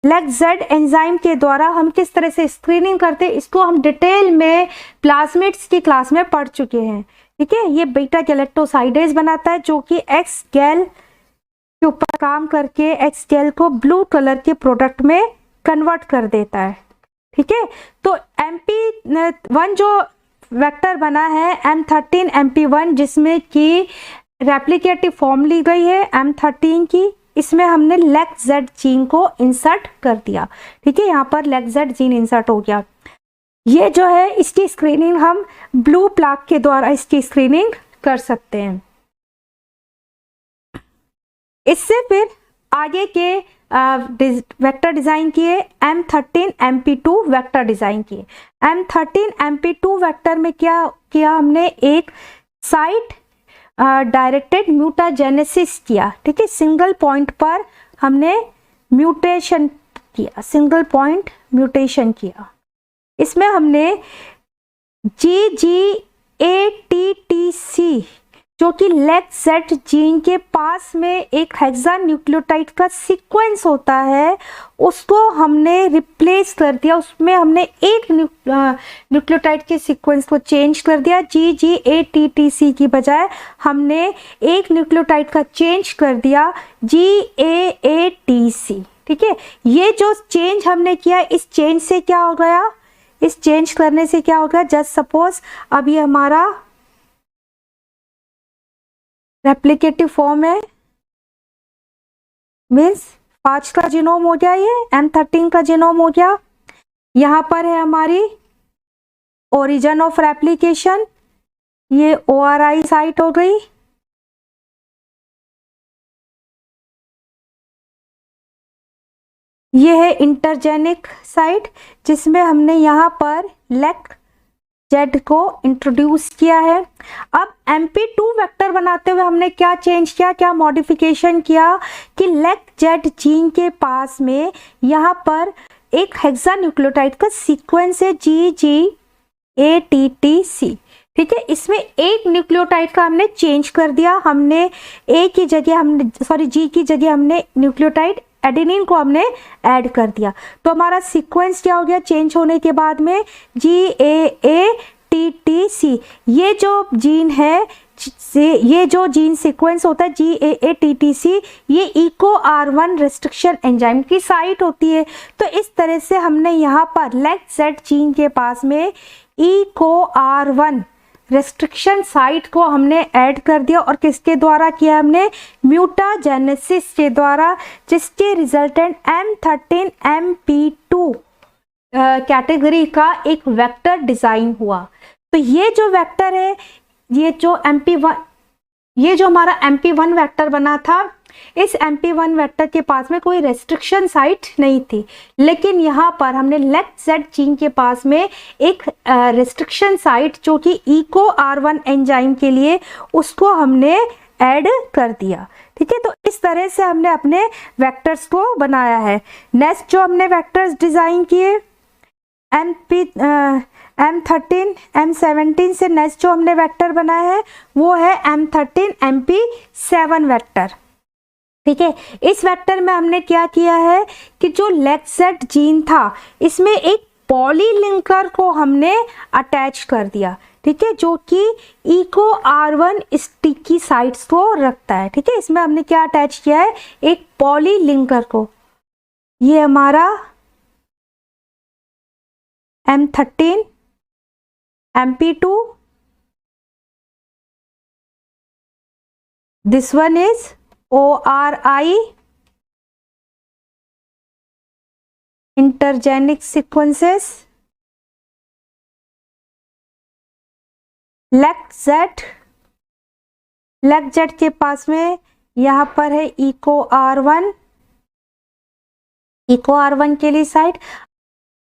LEC-Z एंजाइम के द्वारा हम किस तरह से स्क्रीनिंग करते हैं, इसको हम डिटेल में प्लाज्मिड्स की क्लास में पढ़ चुके हैं। ठीक है, ये बीटा गैलेक्टोसाइडेज बनाता है जो कि एक्स गैल के ऊपर काम करके एक्स गैल को ब्लू कलर के प्रोडक्ट में कन्वर्ट कर देता है। ठीक है, तो MP1 जो वेक्टर बना है M13MP1, जिसमें कि रेप्लिकेटिव फॉर्म ली गई है M13 की, इसमें हमने LEC-Z जीन को इंसर्ट कर दिया। ठीक है, यहाँ पर LEC-Z जीन इंसर्ट हो गया। ये जो है इसकी स्क्रीनिंग हम ब्लू प्लाक के द्वारा इसकी स्क्रीनिंग कर सकते हैं। इससे फिर आगे के वेक्टर डिजाइन किए, M13MP2 वेक्टर डिजाइन किए। M13MP2 वेक्टर में क्या किया हमने, एक साइट डायरेक्टेड म्यूटाजेनेसिस किया। ठीक है, सिंगल पॉइंट पर हमने म्यूटेशन किया, सिंगल पॉइंट म्यूटेशन किया। इसमें हमने GGATTC जो कि लेक्स जेड जीन के पास में एक हेक्सा न्यूक्लियोटाइड का सीक्वेंस होता है, उसको हमने रिप्लेस कर दिया। उसमें हमने एक न्यूक्लियोटाइड के सीक्वेंस को चेंज कर दिया। GGATTC की बजाय हमने एक न्यूक्लियोटाइड का चेंज कर दिया GAATC। ठीक है, ये जो चेंज हमने किया, इस चेंज से क्या हो गया, इस चेंज करने से क्या हो गया, जस्ट सपोज अब ये हमारा रेप्लिकेटिव फॉर्म है, मीन्स 5 का जीनोम हो गया, ये M13 का जीनोम हो गया। यहाँ पर है हमारी ओरिजिन ऑफ रेप्लिकेशन, ये ORI साइट हो गई। ये है इंटरजेनिक साइट, जिसमें हमने यहाँ पर लेक जेड को इंट्रोड्यूस किया है। अब MP2 वेक्टर बनाते हुए हमने क्या चेंज किया, क्या मॉडिफिकेशन किया कि लेक जेड जीन के पास में यहाँ पर एक हेक्सा न्यूक्लियोटाइड का सीक्वेंस है GGATTC। ठीक है, इसमें एक न्यूक्लियोटाइड का हमने चेंज कर दिया। हमने A की जगह हमने G की जगह हमने न्यूक्लियोटाइड एडेनिन को हमने ऐड कर दिया। तो हमारा सीक्वेंस क्या हो गया चेंज होने के बाद में, GAATTC। ये जो जीन है, ये जो जीन सीक्वेंस होता है GAATTC, ये EcoR1 रेस्ट्रिक्शन एंजाइम की साइट होती है। तो इस तरह से हमने यहाँ पर लेक्स जेड जीन के पास में EcoR1 रेस्ट्रिक्शन साइट को हमने ऐड कर दिया। और किसके द्वारा किया, हमने म्यूटाजेनेसिस के द्वारा, जिसके रिजल्टेंट M13MP2 कैटेगरी का एक वेक्टर डिजाइन हुआ। तो ये जो वेक्टर है, ये जो हमारा MP1 वेक्टर बना था, इस MP1 वेक्टर के पास में कोई रेस्ट्रिक्शन साइट नहीं थी, लेकिन यहाँ पर हमने लेक्स जेड जीन के पास में एक रेस्ट्रिक्शन साइट जो कि EcoR1 एंजाइम के लिए, उसको हमने ऐड कर दिया। ठीक है, तो इस तरह से हमने अपने वेक्टर्स को बनाया है। नेक्स्ट जो हमने वेक्टर्स डिजाइन किए, M13 M17 से नेक्स्ट जो हमने वेक्टर बनाया है वो है M13 MP7 वेक्टर। ठीक है, इस वेक्टर में हमने क्या किया है कि जो लेक्स जेड जीन था, इसमें एक पॉलीलिंकर को हमने अटैच कर दिया। ठीक है, जो कि EcoR1 स्टिकी साइट्स को रखता है। ठीक है, इसमें हमने क्या अटैच किया है, एक पॉलीलिंकर को। ये हमारा M13 MP2, this one is ORI intergenic sequences, लेक्स जेड के पास में यहाँ पर है EcoR1 के लिए साइट।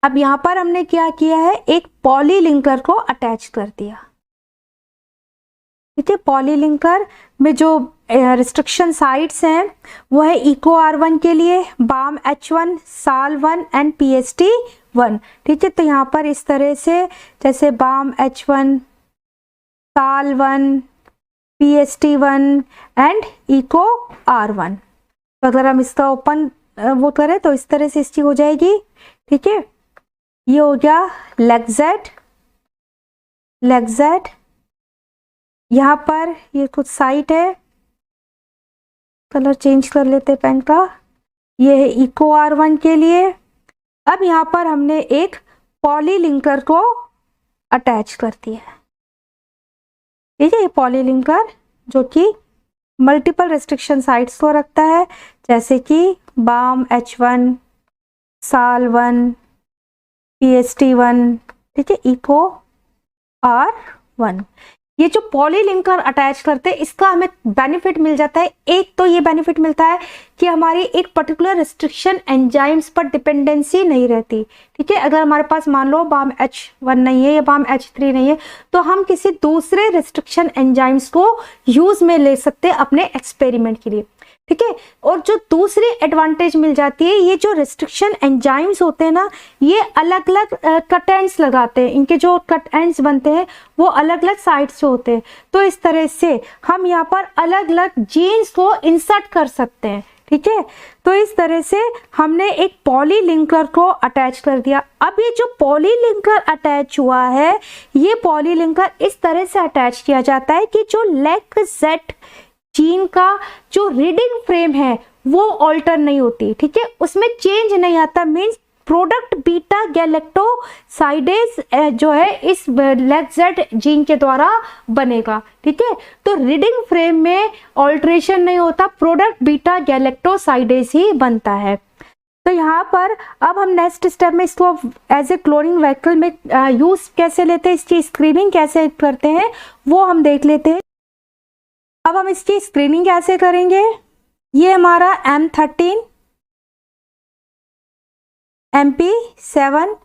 अब यहाँ पर हमने क्या किया है, एक पॉलीलिंकर को अटैच कर दिया। ठीक है, पॉलीलिंकर में जो रिस्ट्रिक्शन साइट्स हैं वो है EcoR1 के लिए BAM-H1, SAL1 एंड PST1। ठीक है, तो यहाँ पर इस तरह से जैसे BAM-H1, SAL1, PST1 and EcoR1। तो अगर हम इसका ओपन वो करें तो इस तरह से इसकी हो जाएगी। ठीक है, ये हो गया लेक्स जेड। यहाँ पर ये कुछ साइट है, कलर चेंज कर लेते पेन का। ये है EcoR1 के लिए। अब यहाँ पर हमने एक पॉलीलिंकर को अटैच कर दिया है। ठीक है, ये पॉलीलिंकर जो कि मल्टीपल रेस्ट्रिक्शन साइट्स को रखता है, जैसे कि BAM-H1, SAL1, PST1। ठीक है, EcoR1। ये जो पॉलीलिंकर अटैच करते हैं, इसका हमें बेनिफिट मिल जाता है। एक तो ये बेनिफिट मिलता है कि हमारी एक पर्टिकुलर रिस्ट्रिक्शन एंजाइम्स पर डिपेंडेंसी नहीं रहती। ठीक है, अगर हमारे पास मान लो BAM-H1 नहीं है या BAM-H3 नहीं है, तो हम किसी दूसरे रिस्ट्रिक्शन एंजाइम्स को यूज में ले सकते हैं अपने एक्सपेरिमेंट के लिए। ठीक है। और जो दूसरी एडवांटेज मिल जाती है, ये जो रिस्ट्रिक्शन एंजाइम्स होते हैं ना, ये अलग अलग कट एंड्स लगाते हैं, इनके जो कट एंड्स बनते हैं वो अलग अलग साइड से होते हैं। तो इस तरह से हम यहाँ पर अलग अलग जीन्स को इंसर्ट कर सकते हैं, ठीक है। तो इस तरह से हमने एक पॉलीलिंकर को अटैच कर दिया। अब ये जो पॉलीलिंकर अटैच हुआ है, ये पॉलीलिंकर इस तरह से अटैच किया जाता है कि जो LEG-Z जीन का जो रीडिंग फ्रेम है वो ऑल्टर नहीं होती, ठीक है, उसमें चेंज नहीं आता। मीन्स प्रोडक्ट बीटा गैलेक्टोसाइडेज जो है इस LEG-Z जीन के द्वारा बनेगा, ठीक है। तो रीडिंग फ्रेम में ऑल्ट्रेशन नहीं होता, प्रोडक्ट बीटा गैलेक्टोसाइडेज ही बनता है। तो यहाँ पर अब हम नेक्स्ट स्टेप में इसको एज ए क्लोनिंग व्हीकल में यूज कैसे लेते हैं, इसकी स्क्रीनिंग कैसे करते हैं वो हम देख लेते हैं। अब हम इसकी स्क्रीनिंग कैसे करेंगे, ये हमारा M13 MP7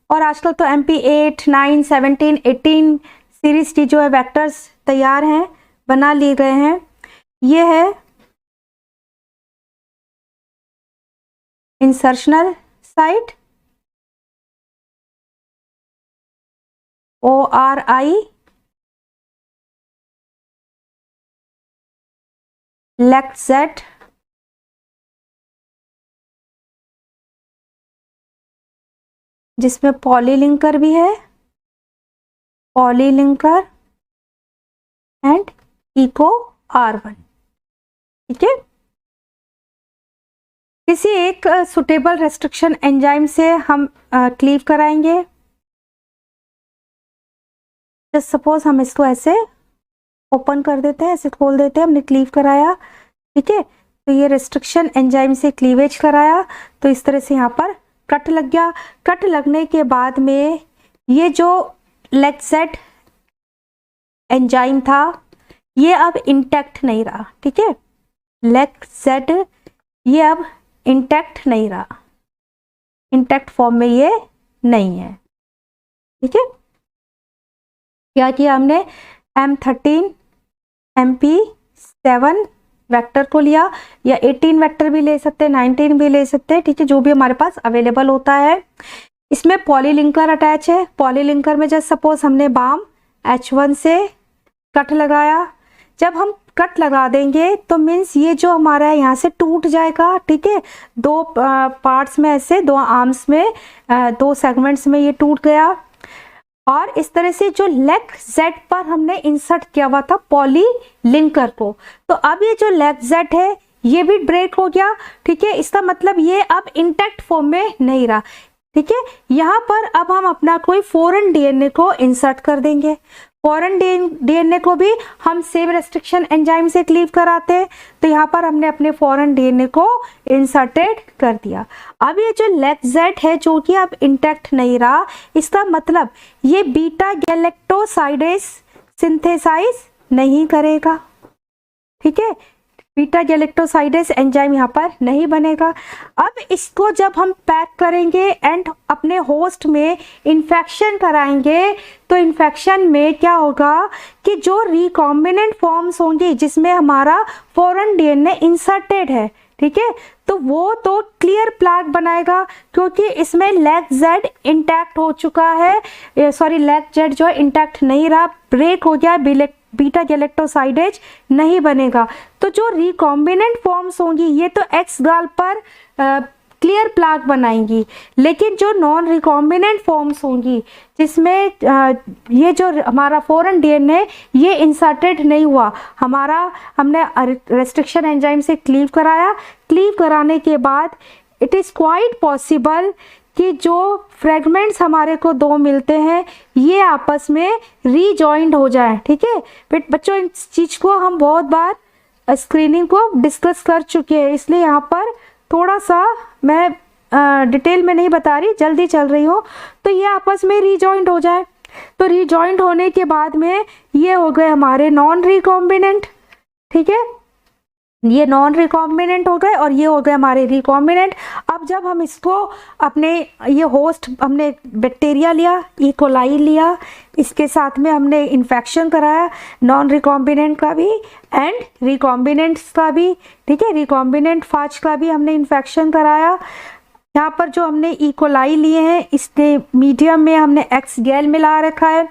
और आजकल तो MP8 9 17 18 सीरीज की जो है वेक्टर्स तैयार हैं, बना लिए गए हैं। ये है इंसर्शनल साइट ORI, LEG-Z, जिसमें पॉलीलिंकर भी है, पॉलीलिंकर एंड इको R1, ठीक है। किसी एक सुटेबल रेस्ट्रिक्शन एंजाइम से हम क्लीव कराएंगे। जस्ट सपोज हम इसको ऐसे ओपन कर देते हैं, ऐसे खोल देते हैं, हमने क्लीव कराया, ठीक है। तो ये रेस्ट्रिक्शन एंजाइम से क्लीवेज कराया, तो इस तरह से यहाँ पर कट लग गया। कट लगने के बाद में ये जो LEG-Z एंजाइम था ये अब इंटैक्ट नहीं रहा, ठीक है। LEG-Z ये अब इंटैक्ट नहीं रहा, इंटैक्ट फॉर्म में ये नहीं है, ठीक है। क्या किया हमने, M13 MP7 वेक्टर को लिया, या 18 वेक्टर भी ले सकते हैं, 19 भी ले सकते हैं, ठीक है, जो भी हमारे पास अवेलेबल होता है। इसमें पॉलीलिंकर अटैच है। पॉलीलिंकर में जस्ट सपोज हमने बाम H1 से कट लगाया। जब हम कट लगा देंगे तो मीन्स ये जो हमारा है यहाँ से टूट जाएगा, ठीक है। दो पार्ट्स में ऐसे, दो आर्म्स में, दो सेगमेंट्स में ये टूट गया। और इस तरह से जो LEG-Z पर हमने इंसर्ट किया हुआ था पॉलीलिंकर को, तो अब ये जो LEG-Z है ये भी ब्रेक हो गया, ठीक है। इसका मतलब ये अब इंटैक्ट फॉर्म में नहीं रहा, ठीक है। यहाँ पर अब हम अपना कोई फॉरेन DNA को इंसर्ट कर देंगे। फॉरेन DNA को भी हम सेम रेस्ट्रिक्शन एंजाइम से क्लीव कराते हैं, तो यहाँ पर हमने अपने फॉरेन DNA को इंसर्टेड कर दिया। अब ये जो LEG-Z है जो कि अब इंटैक्ट नहीं रहा, इसका मतलब ये बीटा गैलेक्टोसाइडेज सिंथेसाइज नहीं करेगा, ठीक है। बीटा गैलेक्टोसाइडेज एंजाइम यहाँ पर नहीं बनेगा। अब इसको जब हम पैक करेंगे एंड अपने होस्ट में इन्फेक्शन कराएंगे, तो इन्फेक्शन में क्या होगा कि जो रिकॉम्बिनेंट फॉर्म्स होंगी जिसमें हमारा फॉरेन DNA इंसर्टेड है, ठीक है, तो वो तो क्लियर प्लाग बनाएगा, क्योंकि इसमें LEG-Z इंटैक्ट हो चुका है, सॉरी LEG-Z जो है इंटैक्ट नहीं रहा, ब्रेक हो गया, बीटा गैलेक्टोसाइडेज नहीं बनेगा। तो जो रिकॉम्बिनेंट फॉर्म्स होंगी ये तो एक्स गाल पर क्लियर प्लाग बनाएंगी, लेकिन जो नॉन रिकॉम्बिनेंट फॉर्म्स होंगी जिसमें ये जो हमारा फॉरेन DNA ये इंसर्टेड नहीं हुआ, हमने रेस्ट्रिक्शन एंजाइम से क्लीव कराया। क्लीव कराने के बाद इट इज़ क्वाइट पॉसिबल कि जो फ्रेगमेंट्स हमारे को दो मिलते हैं ये आपस में रीजॉइंड हो जाए, ठीक है। बच्चों इस चीज़ को हम बहुत बार स्क्रीनिंग को डिस्कस कर चुके हैं, इसलिए यहाँ पर थोड़ा सा मैं डिटेल में नहीं बता रही, जल्दी चल रही हूँ। तो ये आपस में रीजॉइंड हो जाए, तो रीजॉइंड होने के बाद में ये हो गए हमारे नॉन रिकॉम्बिनेंट, ठीक है, ये नॉन रिकॉम्बिनेंट हो गए और ये हो गए हमारे रिकॉम्बिनेंट। अब जब हम इसको अपने ये होस्ट, हमने बैक्टीरिया लिया, ई कोलाई लिया, इसके साथ में हमने इन्फेक्शन कराया, नॉन रिकॉम्बिनेंट का भी एंड रिकॉम्बिनेंट्स का भी, ठीक है, रिकॉम्बिनेंट फाज का भी हमने इन्फेक्शन कराया। यहाँ पर जो हमने इकोलाई लिए हैं, इसके मीडियम में हमने एक्स गैल मिला रखा है,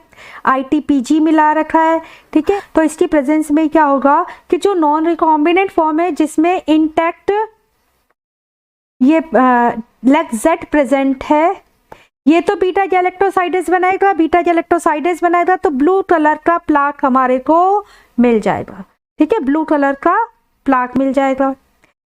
ITPG मिला रखा है, ठीक है। तो इसकी प्रेजेंस में क्या होगा कि जो नॉन रिकॉम्बिनेंट फॉर्म है जिसमें इंटैक्ट ये लेग प्रेजेंट है, ये तो बीटा गैलेक्टोसाइडस बनाएगा, बीटा गैलेक्टोसाइडस बनाएगा तो ब्लू कलर का प्लाक हमारे को मिल जाएगा, ठीक है, ब्लू कलर का प्लाक मिल जाएगा।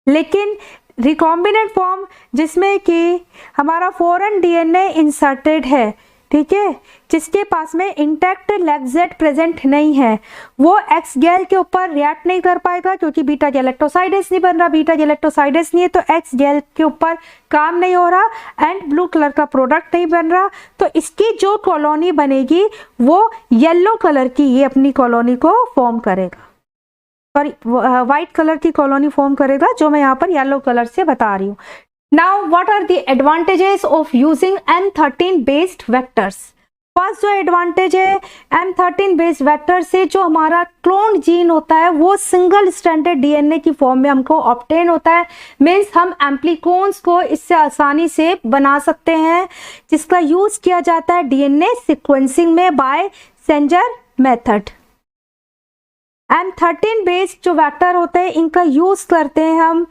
लेकिन रिकॉम्बिनेंट फॉर्म जिसमें कि हमारा फॉरेन DNA इंसर्टेड है, ठीक है, जिसके पास में इंटैक्ट लेग जेड प्रेजेंट नहीं है, वो एक्स गैल के ऊपर रिएक्ट नहीं कर पाएगा क्योंकि बीटा गैलेक्टोसाइडस नहीं बन रहा, बीटा गैलेक्टोसाइडस नहीं है तो एक्स गैल के ऊपर काम नहीं हो रहा एंड ब्लू कलर का प्रोडक्ट नहीं बन रहा। तो इसकी जो कॉलोनी बनेगी वो येलो कलर की ये अपनी कॉलोनी को फॉर्म करेगा, सॉरी वाइट कलर की कॉलोनी फॉर्म करेगा, जो मैं यहाँ पर येलो कलर से बता रही हूँ। Now, what are the advantages of using M13 based vectors? First जो एडवांटेज है M13 बेस्ड वेक्टर से, जो हमारा क्लोन जीन होता है वो सिंगल स्ट्रैंडेड DNA की फॉर्म में हमको ऑब्टेन होता है। मीन्स हम एम्प्लीकोन्स को इससे आसानी से बना सकते हैं, जिसका यूज किया जाता है DNA सीक्वेंसिंग में बाय सेंजर मेथड। M13 बेस्ड जो वेक्टर होते हैं इनका यूज करते हैं हम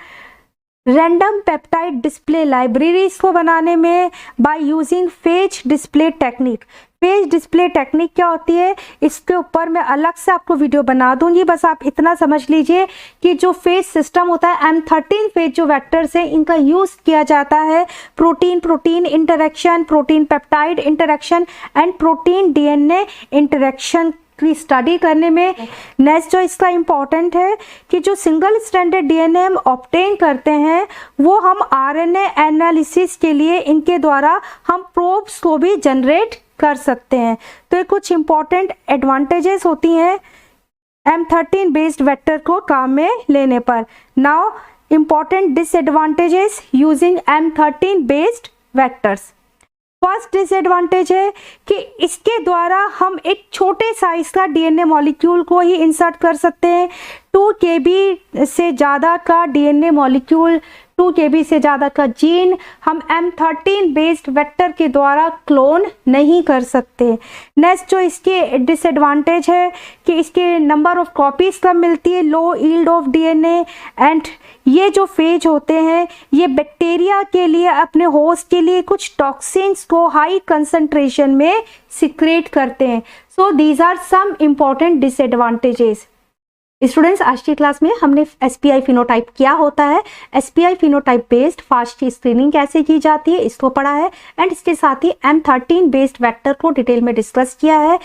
रैंडम पेप्टाइड डिस्प्ले लाइब्रेरीज को बनाने में by using phase display technique. Phase display technique क्या होती है, इसके ऊपर मैं अलग से आपको वीडियो बना दूंगी, बस आप इतना समझ लीजिए कि जो फेज सिस्टम होता है M13 फेज जो वेक्टर्स है इनका यूज किया जाता है protein protein interaction, protein peptide interaction and protein DNA interaction की स्टडी करने में। नेक्स्ट जो इसका इम्पॉर्टेंट है कि जो सिंगल स्ट्रैंडेड DNA हम ऑब्टेन करते हैं वो हम RNA एनालिसिस के लिए इनके द्वारा हम प्रोब्स को भी जनरेट कर सकते हैं। तो ये कुछ इम्पॉर्टेंट एडवांटेजेस होती हैं M13 बेस्ड वेक्टर को काम में लेने पर। Now important disadvantages using M13 based vectors. First disadvantage है कि इसके द्वारा हम एक छोटे साइज का DNA मॉलिक्यूल को ही इंसर्ट कर सकते हैं। 2 KB से ज़्यादा का DNA मॉलिक्यूल, 2 KB से ज़्यादा का जीन हम M13 बेस्ड वेक्टर के द्वारा क्लोन नहीं कर सकते। नेक्स्ट जो इसके डिसएडवांटेज है कि इसके नंबर ऑफ कॉपीज़ कम मिलती है, लो यील्ड ऑफ DNA एंड ये जो फेज होते हैं ये बैक्टीरिया के लिए, अपने होस्ट के लिए कुछ टॉक्सिन्स को हाई कंसंट्रेशन में सिक्रेट करते हैं। So these are some important disadvantages. Students, आज की क्लास में हमने SPI फिनोटाइप क्या होता है, SPI phenotype based fast screening कैसे की जाती है इसको पढ़ा है एंड इसके साथ ही M13 बेस्ड वेक्टर को डिटेल में डिस्कस किया है।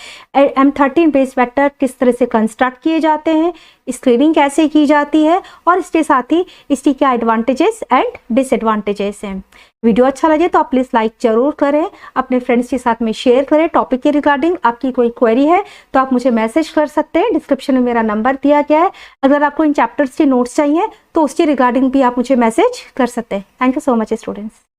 M13 बेस्ड वेक्टर किस तरह से कंस्ट्रक्ट किए जाते हैं, स्क्रीनिंग कैसे की जाती है और इसके साथ ही इसकी क्या एडवांटेजेस एंड डिसएडवांटेजेस हैं। वीडियो अच्छा लगे तो आप प्लीज़ लाइक जरूर करें, अपने फ्रेंड्स के साथ में शेयर करें। टॉपिक के रिगार्डिंग आपकी कोई क्वेरी है तो आप मुझे मैसेज कर सकते हैं, डिस्क्रिप्शन में मेरा नंबर दिया गया है। अगर आपको इन चैप्टर्स के नोट्स चाहिए तो उसके रिगार्डिंग भी आप मुझे मैसेज कर सकते हैं। Thank you so much students.